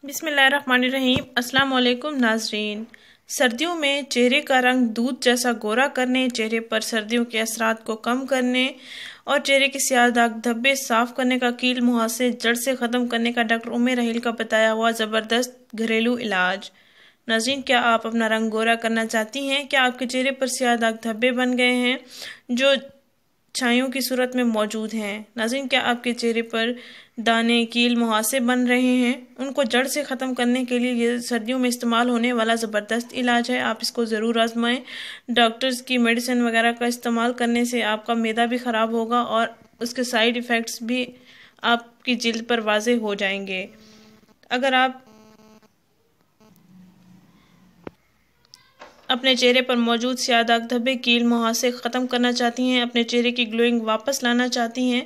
بسم اللہ الرحمن الرحیم۔ السلام علیکم ناظرین۔ سردیوں میں چہرے کا رنگ دودھ جیسا گورا کرنے، چہرے پر سردیوں کے اثرات کو کم کرنے اور چہرے کے سیاہ داغ دھبے صاف کرنے کا کیل محاسے جڑ سے ختم کرنے کا ڈاکٹر ام رحیل کا بتایا ہوا زبردست گھریلو علاج۔ ناظرین، کیا آپ اپنا رنگ گورا کرنا چاہتی ہیں؟ کیا آپ کے چہرے پر سیاہ داغ دھبے بن گئے ہیں جو چھائیوں کی صورت میں موجود ہیں؟ ناظرین، کیا آپ کے چہرے پر دانے، کیل، مہاسے بن رہے ہیں؟ ان کو جڑ سے ختم کرنے کے لیے یہ سردیوں میں استعمال ہونے والا زبردست علاج ہے۔ آپ اس کو ضرور آزمائیں۔ ڈاکٹرز کی میڈیسن وغیرہ کا استعمال کرنے سے آپ کا معدہ بھی خراب ہوگا اور اس کے سائیڈ ایفیکٹس بھی آپ کی جلد پر واضح ہو جائیں گے۔ اگر آپ اپنے چہرے پر موجود سیاہ داغ دھبے، کیل، مہاسے ختم کرنا چاہتی ہیں، اپنے چہرے کی گلوئنگ واپس لانا چاہتی ہیں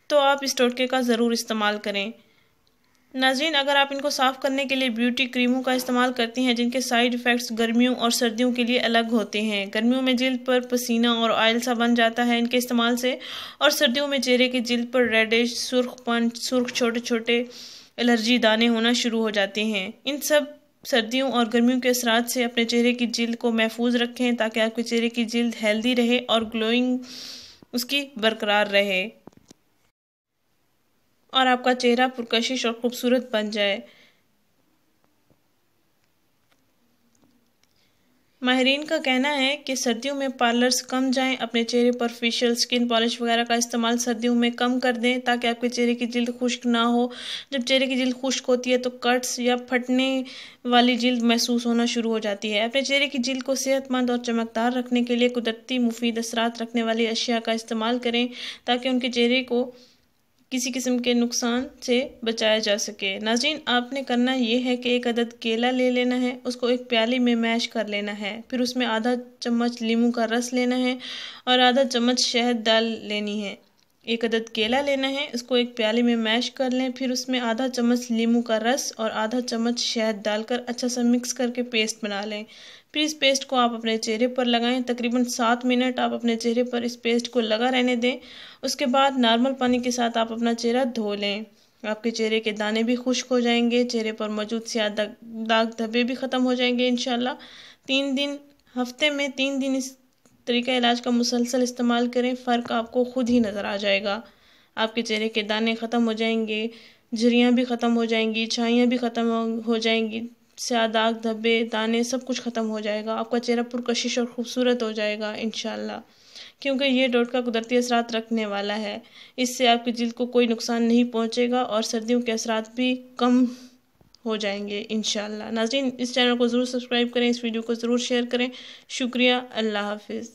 تو آپ اس ٹوٹکے کا ضرور استعمال کریں۔ ناظرین، اگر آپ ان کو صاف کرنے کے لیے بیوٹی کریموں کا استعمال کرتی ہیں جن کے سائیڈ ایفیکٹس گرمیوں اور سردیوں کے لیے الگ ہوتے ہیں، گرمیوں میں جلد پر پسینہ اور آئل سا بن جاتا ہے ان کے استعمال سے، اور سردیوں میں چہرے کی جلد پر ریڈش، سرخ پن، سرخ چھوٹے چھوٹے الرجی دانے ہونا شروع ہو جاتے ہیں۔ ان سب سردیوں اور گرمیوں کے اثرات سے اپنے چہرے کی جلد کو محفوظ رکھیں تاکہ آپ کے چہرے کی جلد ہیلدی رہے اور گلوئنگ اس کی برقرار رہے اور آپ کا چہرہ پرکشش اور خوبصورت بن جائے۔ ماہرین کا کہنا ہے کہ سردیوں میں پارلرز کم جائیں، اپنے چہرے پر فیشل، سکن پالش وغیرہ کا استعمال سردیوں میں کم کر دیں تاکہ آپ کے چہرے کی جلد خشک نہ ہو۔ جب چہرے کی جلد خشک ہوتی ہے تو کٹس یا پھٹنے والی جلد محسوس ہونا شروع ہو جاتی ہے۔ اپنے چہرے کی جلد کو صحت مند اور چمکدار رکھنے کے لیے قدرتی مفید اثرات رکھنے والی اشیاء کا استعمال کریں تاکہ ان کے چہرے کو کسی قسم کے نقصان سے بچایا جا سکے۔ ناظرین، آپ نے کرنا یہ ہے کہ ایک عدد کیلا لے لینا ہے، اس کو ایک پیالی میں میش کر لینا ہے، پھر اس میں آدھا چمچ لیموں کا رس لینا ہے اور آدھا چمچ شہد ڈال لینی ہے۔ ایک عدد کیلا لینا ہے، اس کو ایک پیالی میں میش کر لیں، پھر اس میں آدھا چمچ لیموں کا رس اور آدھا چمچ شہد ڈال کر اچھا سا مکس کر کے پیسٹ بنا لیں۔ پھر اس پیسٹ کو آپ اپنے چہرے پر لگائیں، تقریباً 7 منٹ آپ اپنے چہرے پر اس پیسٹ کو لگا رہنے دیں۔ اس کے بعد نارمل پانی کے ساتھ آپ اپنا چہرہ دھو لیں۔ آپ کے چہرے کے دانے بھی خشک ہو جائیں گے، چہرے پر موجود سیاہ داغ دھبے بھی ختم ہو جائیں گے انشاءاللہ۔ 3 دن، ہفتے میں 3 دن اس طریقہ علاج کا مسلسل استعمال کریں، فرق آپ کو خود ہی نظر آ جائے گا۔ آپ کے چہرے کے دانے ختم ہو جائیں گے، جھریاں بھی ختم ہو جائیں گی، چھائیاں بھی ختم ہو جائیں گی، سیاہ داغ دھبے، دانے سب کچھ ختم ہو جائے گا۔ آپ کا چہرہ پرکشش اور خوبصورت ہو جائے گا انشاءاللہ، کیونکہ یہ ٹوٹکا قدرتی اثرات رکھنے والا ہے۔ اس سے آپ کی جلد کو کوئی نقصان نہیں پہنچے گا اور سردیوں کے اثرات بھی کم ہو جائیں گے انشاءاللہ۔ ناظرین، اس چینل کو ضرور سبسکرائب کریں، اس ویڈیو کو ضرور شیئر کریں۔ شکریہ، اللہ حافظ۔